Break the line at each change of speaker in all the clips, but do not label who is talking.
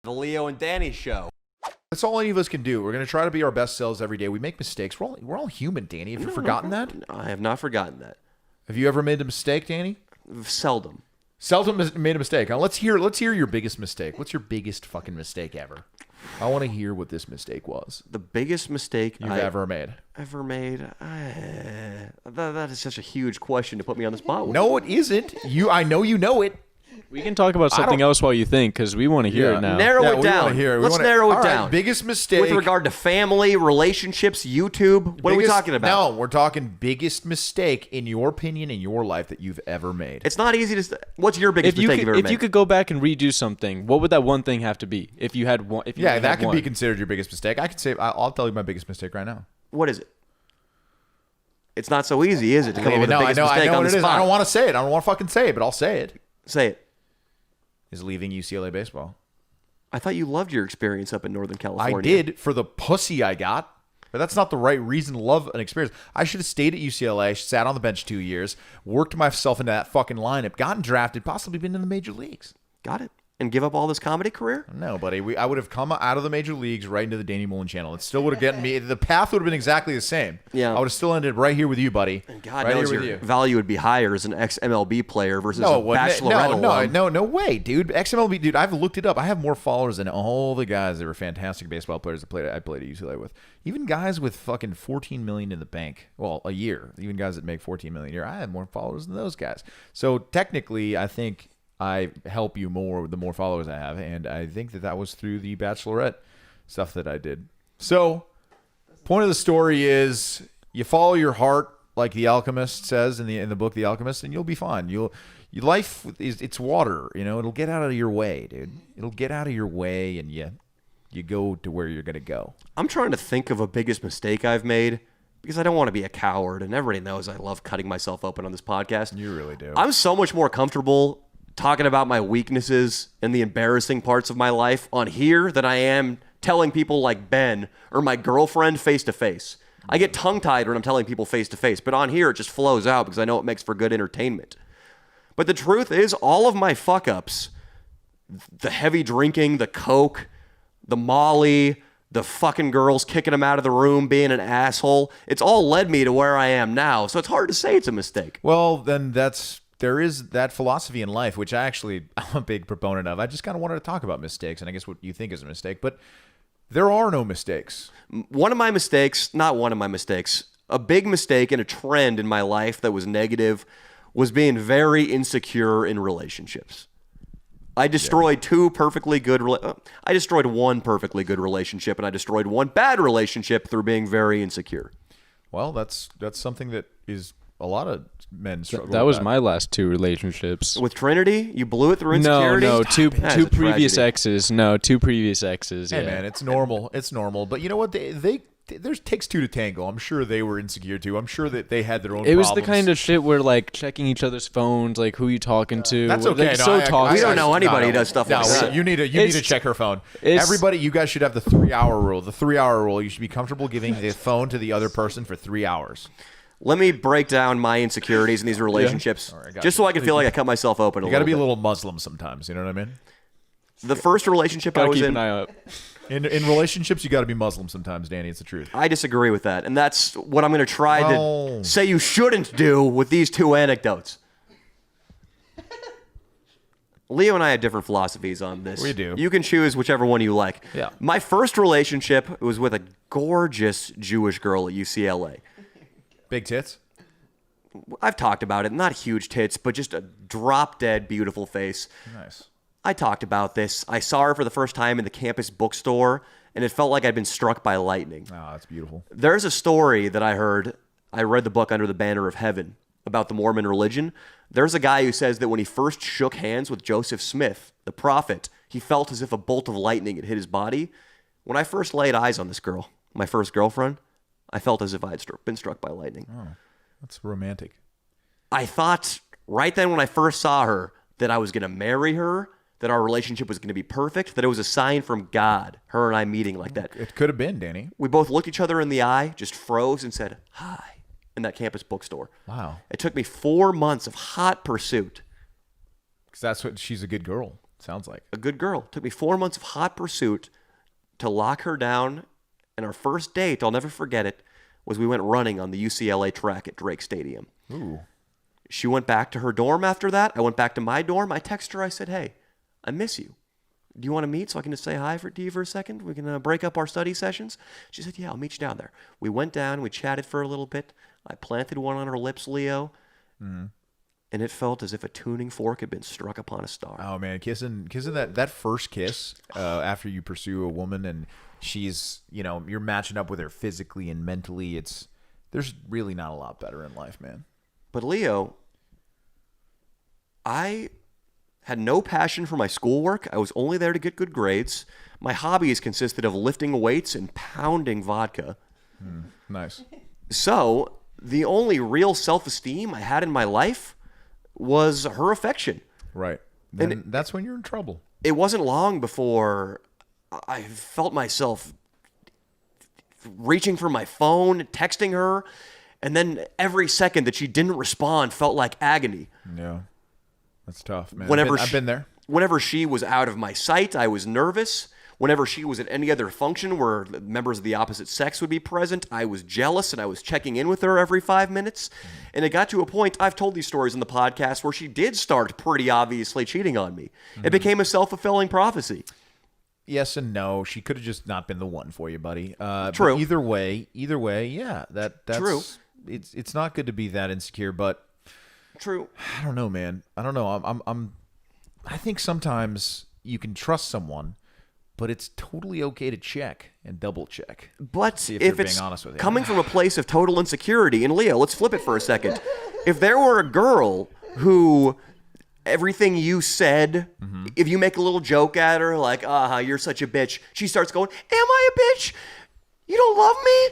The Leo and Danny Show.
That's all any of us can do. We're going to try to be our best selves every day. We make mistakes. We're all human, Danny. Have you forgotten that?
I have not forgotten that.
Have you ever made a mistake, Danny?
Seldom.
Seldom made a mistake. Now, let's hear your biggest mistake. What's your biggest fucking mistake ever? I want to hear what this mistake was.
The biggest mistake
you've ever made.
That is such a huge question to put me on the spot with.
No, it isn't. I know you know it.
We can talk about something else while you think, because we want to hear it now.
Narrow it down. Let's narrow it down.
Biggest mistake.
With regard to family, relationships, YouTube, what are we talking about?
No, we're talking biggest mistake, in your opinion, in your life that you've ever made.
It's not easy to... What's your biggest mistake you've ever made?
If you could go back and redo something, what would that one thing have to be? If you had one...
that could be considered your biggest mistake. I could say... I'll tell you my biggest mistake right now.
What is it? It's not so easy, is it, to come up with the biggest mistake on the spot?
I don't want to say it. I don't want to fucking say it, but I'll say it.
Say it.
Is leaving UCLA baseball.
I thought you loved your experience up in Northern California.
I did for the pussy I got, but that's not the right reason to love an experience. I should have stayed at UCLA, sat on the bench 2 years, worked myself into that fucking lineup, gotten drafted, possibly been in the major leagues.
Got it. And give up all this comedy career?
No, buddy. I would have come out of the major leagues right into the Danny Mullen channel. It still would have gotten me. The path would have been exactly the same.
Yeah.
I would have still ended right here with you, buddy.
And God knows your value would be higher as an ex-MLB player versus a Bachelorette alum.
No way, dude. Ex-MLB, dude, I've looked it up. I have more followers than all the guys that were fantastic baseball players that I played at UCLA with. Even guys with fucking $14 million in the bank. Well, a year. Even guys that make $14 million a year. I have more followers than those guys. So technically, I think I help you more the more followers I have, and I think that was through the Bachelorette stuff that I did. So, point of the story is you follow your heart, like the Alchemist says in the book The Alchemist, and you'll be fine. Your life it's water, it'll get out of your way, dude. It'll get out of your way, and you go to where you're gonna go.
I'm trying to think of a biggest mistake I've made, because I don't want to be a coward, and everybody knows I love cutting myself open on this podcast.
You really do.
I'm so much more comfortable talking about my weaknesses and the embarrassing parts of my life on here than I am telling people like Ben or my girlfriend face to face. I get tongue-tied when I'm telling people face to face, but on here it just flows out because I know it makes for good entertainment. But the truth is, all of my fuck-ups, the heavy drinking, the coke, the Molly, the fucking girls kicking him out of the room, being an asshole, it's all led me to where I am now. So it's hard to say it's a mistake.
Well, then there is that philosophy in life, which I'm a big proponent of. I just kind of wanted to talk about mistakes, and I guess what you think is a mistake, but there are no mistakes.
A big mistake and a trend in my life that was negative was being very insecure in relationships. I destroyed one perfectly good relationship, and I destroyed one bad relationship through being very insecure.
Well, that's something that is a lot of men struggle
That was my last two relationships.
With Trinity? You blew it through insecurity?
No, two previous exes. No, two previous exes.
Hey, man, it's normal. It's normal. But you know what? There's takes two to tango. I'm sure they were insecure too. I'm sure that they had their own problems.
It was the kind of shit where, like, checking each other's phones, like, who you talking to.
That's okay.
We don't know anybody who does stuff like that.
You need to check her phone. Everybody, you guys should have the 3-hour rule. The 3-hour rule. You should be comfortable giving the phone to the other person for 3 hours.
Let me break down my insecurities in these relationships, just so I can feel like I cut myself open a little bit.
You got to be a little Muslim sometimes, you know what I mean?
The first relationship I was in...
Keep an eye out.
In relationships, you got to be Muslim sometimes, Danny. It's the truth.
I disagree with that, and that's what I'm going to try to say you shouldn't do with these two anecdotes. Leo and I have different philosophies on this.
We do.
You can choose whichever one you like.
Yeah.
My first relationship was with a gorgeous Jewish girl at UCLA.
Big tits?
I've talked about it. Not huge tits, but just a drop-dead beautiful face.
Nice.
I talked about this. I saw her for the first time in the campus bookstore, and it felt like I'd been struck by lightning.
Oh, that's beautiful.
There's a story that I heard. I read the book Under the Banner of Heaven about the Mormon religion. There's a guy who says that when he first shook hands with Joseph Smith, the prophet, he felt as if a bolt of lightning had hit his body. When I first laid eyes on this girl, my first girlfriend, I felt as if I had been struck by lightning.
Oh, that's romantic.
I thought right then when I first saw her that I was going to marry her, that our relationship was going to be perfect, that it was a sign from God, her and I meeting like that.
It could have been, Danny.
We both looked each other in the eye, just froze and said, hi, in that campus bookstore.
Wow.
It took me 4 months of hot pursuit.
Because she's a good girl. Sounds like
a good girl. It took me 4 months of hot pursuit to lock her down. And our first date, I'll never forget it, was we went running on the UCLA track at Drake Stadium.
Ooh.
She went back to her dorm after that. I went back to my dorm. I texted her. I said, hey, I miss you. Do you want to meet so I can just say hi to you for a second? We can break up our study sessions. She said, yeah, I'll meet you down there. We went down. We chatted for a little bit. I planted one on her lips, Leo. Mm-hmm. And it felt as if a tuning fork had been struck upon a star.
Oh, man. Kissing that first kiss after you pursue a woman and she's, you're matching up with her physically and mentally. There's really not a lot better in life, man.
But Leo, I had no passion for my schoolwork. I was only there to get good grades. My hobbies consisted of lifting weights and pounding vodka.
Nice.
So the only real self-esteem I had in my life was her affection.
Right. And that's when you're in trouble.
It wasn't long before I felt myself reaching for my phone, texting her, and then every second that she didn't respond felt like agony.
Yeah. That's tough, man.
I've
been there.
Whenever she was out of my sight, I was nervous. Whenever she was at any other function where members of the opposite sex would be present, I was jealous and I was checking in with her every 5 minutes. And it got to a point, I've told these stories in the podcast, where she did start pretty obviously cheating on me. It became a self-fulfilling prophecy.
Yes and no. She could have just not been the one for you, buddy.
True.
But either way, yeah, that's
true.
It's not good to be that insecure, but
True.
I don't know, man. I don't know. I think sometimes you can trust someone, but it's totally okay to check and double check.
But
if
it's
being honest with you.
coming from a place of total insecurity, and Leo, let's flip it for a second. If there were a girl who everything you said, if you make a little joke at her, like, you're such a bitch, she starts going, am I a bitch? You don't love me?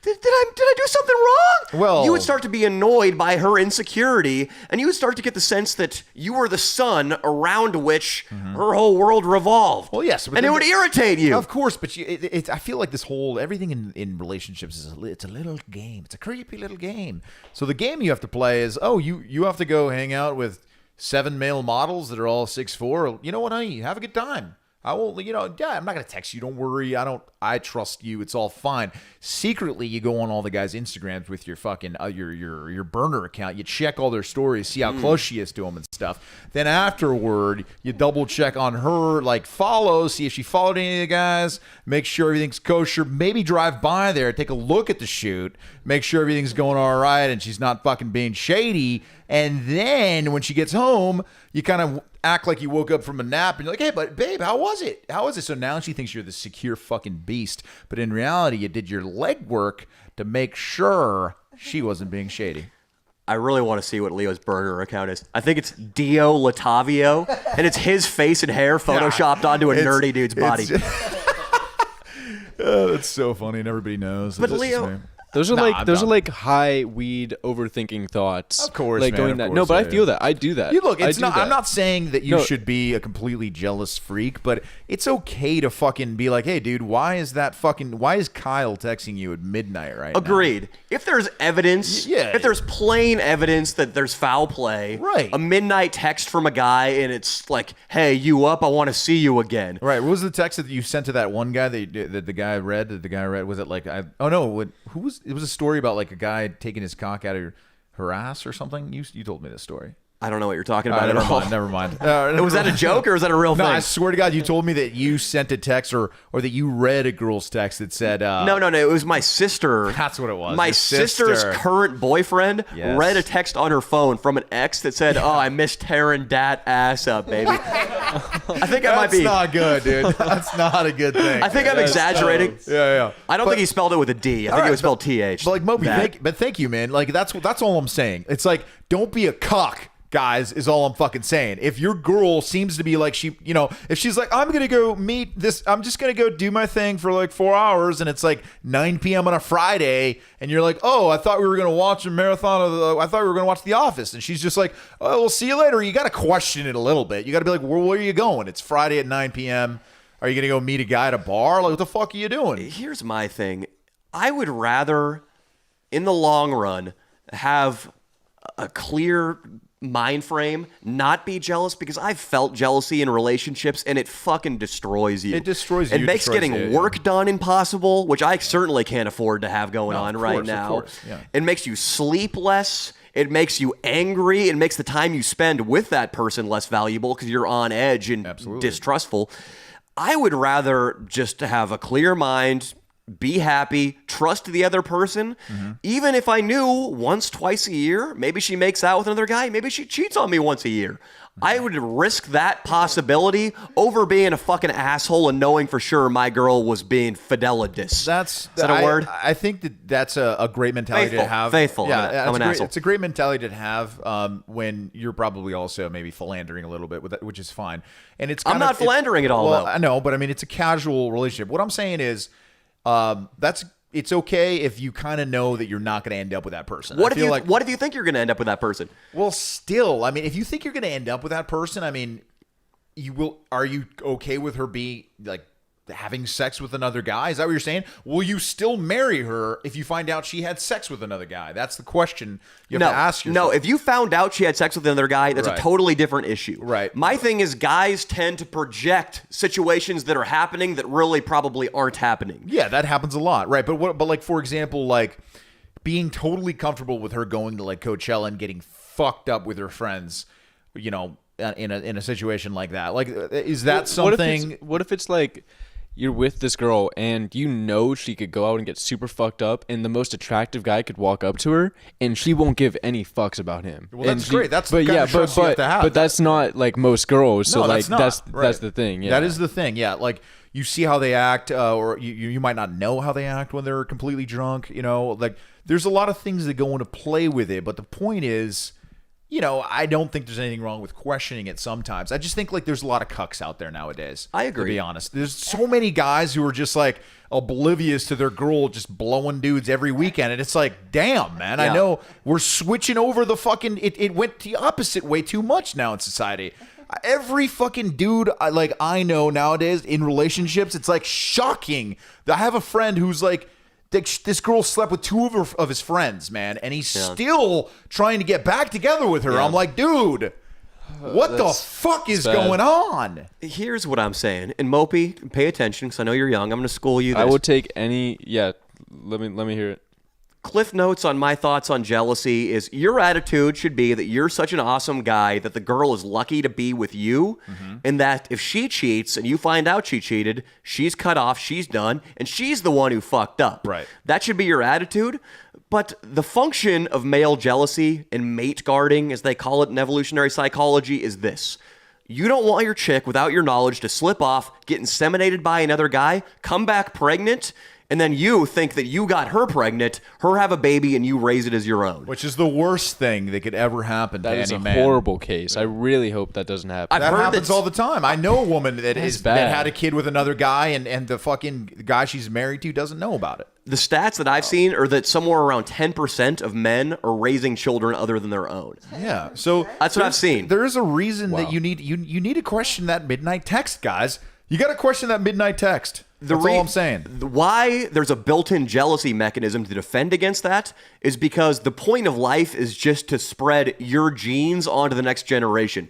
Did I do something wrong?
Well,
you would start to be annoyed by her insecurity, and you would start to get the sense that you were the sun around which her whole world revolved.
Well, yes,
and it would irritate you.
Of course, but I feel like everything in relationships it's a little game. It's a creepy little game. So the game you have to play is, you have to go hang out with 7 male models that are all 6'4". You know what, honey? Have a good time. I won't, I'm not going to text you. Don't worry. I trust you. It's all fine. Secretly, you go on all the guys' Instagrams with your fucking, your burner account. You check all their stories, see how close she is to them and stuff. Then afterward, you double check on her, like follows, see if she followed any of the guys, make sure everything's kosher, maybe drive by there, take a look at the shoot, make sure everything's going all right and she's not fucking being shady. And then when she gets home, you kind of act like you woke up from a nap and you're like, hey, but babe, how was it? So now she thinks you're the secure fucking beast. But in reality, you did your legwork to make sure she wasn't being shady.
I really want to see what Leo's burner account is. I think it's Dio Dottavio, and it's his face and hair photoshopped onto a nerdy dude's body.
That's so funny, and everybody knows.
But Leo,
those are like high weed overthinking thoughts.
Of course,
like
man,
going
of
that.
course,
No, but
yeah.
I feel that. I do that.
You look, it's
I do
not.
that.
I'm not saying that you
No.
should be a completely jealous freak, but it's okay to fucking be like, hey, dude, why is Kyle texting you at midnight right now?
agreed. If there's evidence,
Yeah.
if there's plain evidence that there's foul play,
Right.
a midnight text from a guy and it's like, hey, you up? I want to see you again.
Right. What was the text that you sent to that one guy that the guy read? Was it like it was a story about like a guy taking his cock out of her ass or something? You told me this story.
I don't know what you're talking about at all.
Never mind.
Was that a joke or is that a real
No,
thing?
I swear to God, you told me that you sent a text or that you read a girl's text that said...
No. It was my sister.
That's what it was.
My
Your
sister's
sister.
current boyfriend
Yes.
read a text on her phone from an ex that said, "Oh, I miss tearing dat ass up, baby." I think I might be.
That's not good, dude. That's not a good thing.
I think I'm exaggerating.
Yeah.
I don't think he spelled it with a D. I think it was spelled TH.
But like Moby, thank you, man. Like that's all I'm saying. It's like don't be a cock, guys, is all I'm fucking saying. If your girl seems to be like if she's like, I'm gonna go meet this, I'm just gonna go do my thing for like 4 hours, and it's like 9 p.m. on a Friday, and you're like, oh, I thought we were gonna watch a marathon I thought we were gonna watch The Office, and she's just like, oh, we'll see you later. You gotta question it a little bit. You gotta be like, well, where are you going? It's Friday at 9 p.m. Are you gonna go meet a guy at a bar? Like, what the fuck are you doing?
Here's my thing. I would rather, in the long run, have a clear mind frame not be jealous, because I've felt jealousy in relationships and it fucking destroys you.
It destroys
It
you.
makes
Destroys
getting
you,
work done impossible, which I certainly can't afford to have going on right now.
Of course, yeah.
It makes you sleep less. It makes you angry. It makes the time you spend with that person less valuable because you're on edge and distrustful. I would rather just have a clear mind, be happy, trust the other person. Even if I knew once, twice a year, maybe she makes out with another guy, maybe she cheats on me once a year. I would risk that possibility over being a fucking asshole and knowing for sure my girl was being fidelitous. Is that a word?
I think that's a great mentality to have.
Faithful.
Yeah,
I'm an asshole.
It's a great mentality to have when you're probably also maybe philandering a little bit with that, which is fine. And
I'm not philandering at all.
Well,
though.
I know, but I mean, it's a casual relationship. What I'm saying is, it's okay if you kind of know that you're not going to end up with that person.
What if you think you're going to end up with that person?
Well, still, I mean, if you think you're going to end up with that person, I mean, you will. Are you okay with her having sex with another guy? Is that what you're saying? Will you still marry her if you find out she had sex with another guy? That's the question you have to ask yourself.
No, if you found out she had sex with another guy, that's
Right.
a totally different issue.
Right.
My thing is guys tend to project situations that are happening that really probably aren't happening.
Yeah, that happens a lot, right? But like, for example, like being totally comfortable with her going to like Coachella and getting fucked up with her friends, you know, in a situation like that. Like, is that something?
What if it's like you're with this girl and you know she could go out and get super fucked up and the most attractive guy could walk up to her and she won't give any fucks about him.
Well, that's great. That's
but
the kind of trust you have to have.
But that's not like most girls. So
No,
like
that's not.
that's the thing. Yeah.
That is the thing. Yeah, like you see how they act, or you might not know how they act when they're completely drunk. You know, like there's a lot of things that go into play with it. But the point is, you know, I don't think there's anything wrong with questioning it sometimes. I just think like there's a lot of cucks out there nowadays.
I agree.
To be honest, there's so many guys who are just like oblivious to their girl just blowing dudes every weekend, and it's like, damn, man.
Yeah.
I know we're switching over the fucking. It went the opposite way too much now in society. Every fucking dude I know nowadays in relationships, it's like shocking. I have a friend who's like, this girl slept with two of his friends, man, and he's still trying to get back together with her.
Yeah.
I'm like, dude, what the fuck is
sad.
going on?
Here's what I'm saying. And Mopey, pay attention because I know you're young. I'm going to school you this.
I would take any. Yeah. Let me hear it.
Cliff notes on my thoughts on jealousy is your attitude should be that you're such an awesome guy that the girl is lucky to be with you, and that if she cheats and you find out she cheated, she's cut off, she's done, and she's the one who fucked up.
Right.
That should be your attitude. But the function of male jealousy and mate guarding, as they call it in evolutionary psychology, is this. You don't want your chick, without your knowledge, to slip off, get inseminated by another guy, come back pregnant, and then you think that you got her pregnant, her have a baby, and you raise it as your own.
Which is the worst thing that could ever happen to
That is
any
a
man.
horrible case. I really hope that doesn't happen.
That
heard
happens
that-
all the time. I know a woman that
That's
that
bad.
had a kid with another guy, and the fucking guy she's married to doesn't know about it.
The stats that I've seen are that somewhere around 10% of men are raising children other than their own.
Yeah, so
That's what I've seen.
There is a reason that you need to question that midnight text, guys. You got to question that midnight text. That's all I'm saying.
Why there's a built-in jealousy mechanism to defend against that is because the point of life is just to spread your genes onto the next generation.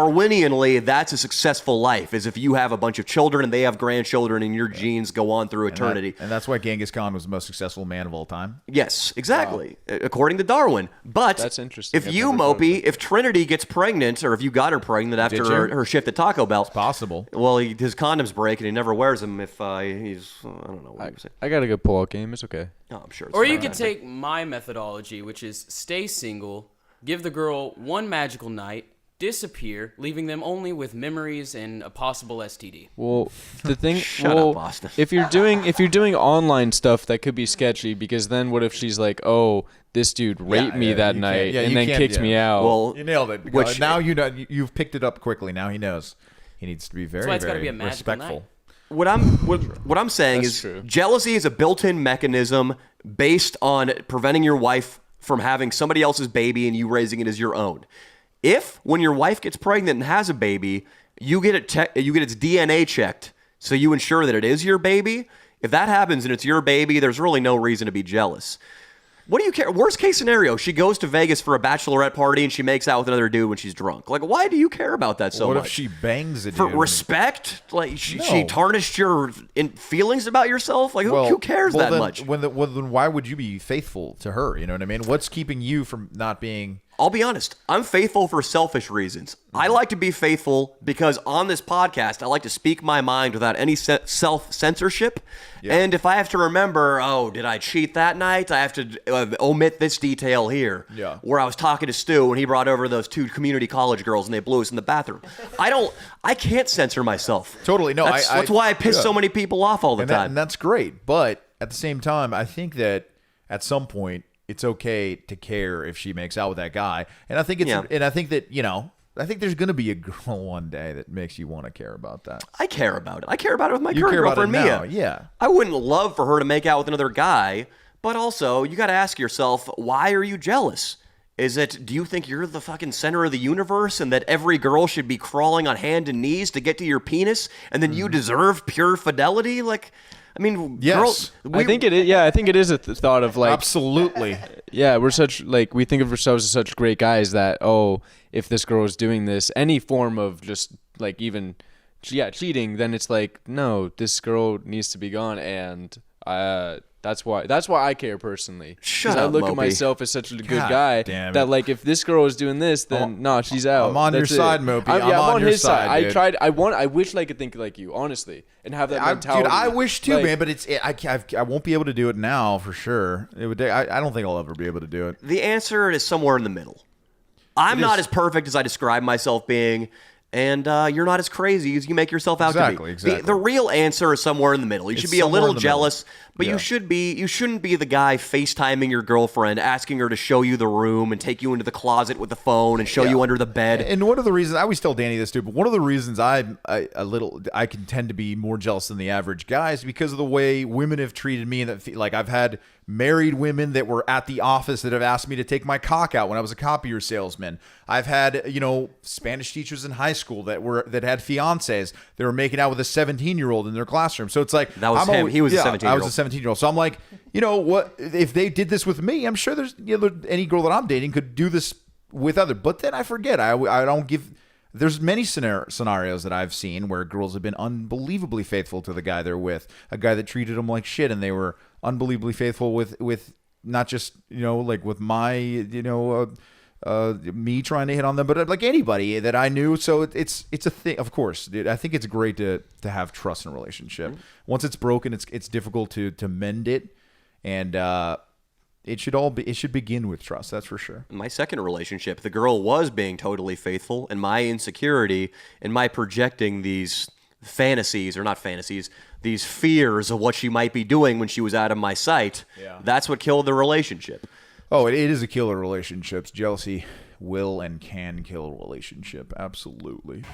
Darwinianly, that's a successful life, is if you have a bunch of children and they have grandchildren and your genes go on through eternity.
And that's why Genghis Khan was the most successful man of all time.
Yes, exactly, according to Darwin. But
That's interesting.
if
I've
you,
never thought of
Mopey, if Trinity gets pregnant, or if you got her pregnant after
Did you?
her shift at Taco Bell,
Possible.
well, his condoms break and he never wears them if he's, I don't know what I'm saying.
I got a good pull-out game. It's okay.
No, I'm sure. It's
Or you
fine.
could take my methodology, which is stay single, give the girl one magical night, disappear, leaving them only with memories and a possible STD.
Well, the thing.
Shut
well,
up, Austin.
if you're doing online stuff, that could be sketchy because then what if she's like, oh, this dude raped me that
you
night
can't- yeah,
and
you
then
can't-
kicked
yeah.
me out.
Well,
You nailed it.
Which-
Now you know you've picked it up quickly. Now he knows. He needs to be very,
why it's gotta
very
be a magical
respectful.
night.
what I'm saying
That's
is
true.
jealousy is a built-in mechanism based on preventing your wife from having somebody else's baby and you raising it as your own. If when your wife gets pregnant and has a baby, you get its DNA checked, so you ensure that it is your baby. If that happens and it's your baby, there's really no reason to be jealous. What do you care? Worst case scenario, she goes to Vegas for a bachelorette party and she makes out with another dude when she's drunk. Like, why do you care about that so
What
much?
if she bangs a
For
dude?
respect? Like, she
No.
tarnished your feelings about yourself? Like, who cares that
then,
much?
Then why would you be faithful to her? You know what I mean? What's keeping you from not being...
I'll be honest. I'm faithful for selfish reasons. I like to be faithful because on this podcast, I like to speak my mind without any self-censorship.
Yeah.
And if I have to remember, oh, did I cheat that night? I have to omit this detail here.
Yeah.
Where I was talking to Stu and he brought over those 2 community college girls and they blew us in the bathroom. I can't censor myself.
Totally. No,
That's why I piss
yeah.
so many people off all the time.
And that's great. But at the same time, I think that at some point, it's okay to care if she makes out with that guy. And I think and I think that, I think there's going to be a girl one day that makes you want to care about that.
I care about it. I care about it with my
You
current
care about it
girlfriend,
now,
Mia.
yeah.
I wouldn't love for her to make out with another guy, but also, you got to ask yourself, why are you jealous? Do you think you're the fucking center of the universe and that every girl should be crawling on hand and knees to get to your penis and then you deserve pure fidelity? Like, I mean,
Yes.
I think it is. Yeah, I think it is a thought of like,
Absolutely.
yeah, we're such like we think of ourselves as such great guys that if this girl is doing this, any form of just like even cheating, then it's like no, this girl needs to be gone, and that's why I care personally.
Shut
'Cause I
up,
look at
Moby.
myself as such a good
God
guy
damn it.
that like if this girl is doing this, then no, she's out.
I'm on your
That's it.
side, Moby. I'm on your
his
side, dude.
I wish I could think like you, honestly, and have that mentality.
Dude, I wish too,
Like,
man, but I won't be able to do it now for sure. I don't think I'll ever be able to do it.
the answer is somewhere in the middle. I'm not as perfect as I describe myself being, and you're not as crazy as you make yourself out to be.
Exactly.
The real answer is somewhere in the middle. You should be a
somewhere
little
in the middle.
jealous, but
Yeah.
you shouldn't be the guy FaceTiming your girlfriend, asking her to show you the room and take you into the closet with the phone and show you under the bed.
And one of the reasons I always tell Danny this too, but one of the reasons I can tend to be more jealous than the average guy is because of the way women have treated me. And that, like, I've had married women that were at the office that have asked me to take my cock out when I was a copier salesman. I've had Spanish teachers in high school that had fiancés that were making out with a 17-year-old in their classroom. So it's like
That was him. He was a 17-year-old.
I was a 17-year-old. So I'm like, what if they did this with me? I'm sure there's any girl that I'm dating could do this with other. But then I forget. I don't give. There's many scenarios that I've seen where girls have been unbelievably faithful to the guy they're with, a guy that treated them like shit, and they were unbelievably faithful with not just like with my me trying to hit on them, but like anybody that I knew. So it's a thing, of course, dude. I think it's great to have trust in a relationship. Once it's broken, it's difficult to mend it, and it should begin with trust. That's for sure.
In my second relationship, the girl was being totally faithful, and my insecurity and my projecting these fantasies, or not fantasies, these fears of what she might be doing when she was out of my sight, that's what killed the relationship.
Oh, it is a killer relationships. Jealousy will and can kill a relationship. Absolutely.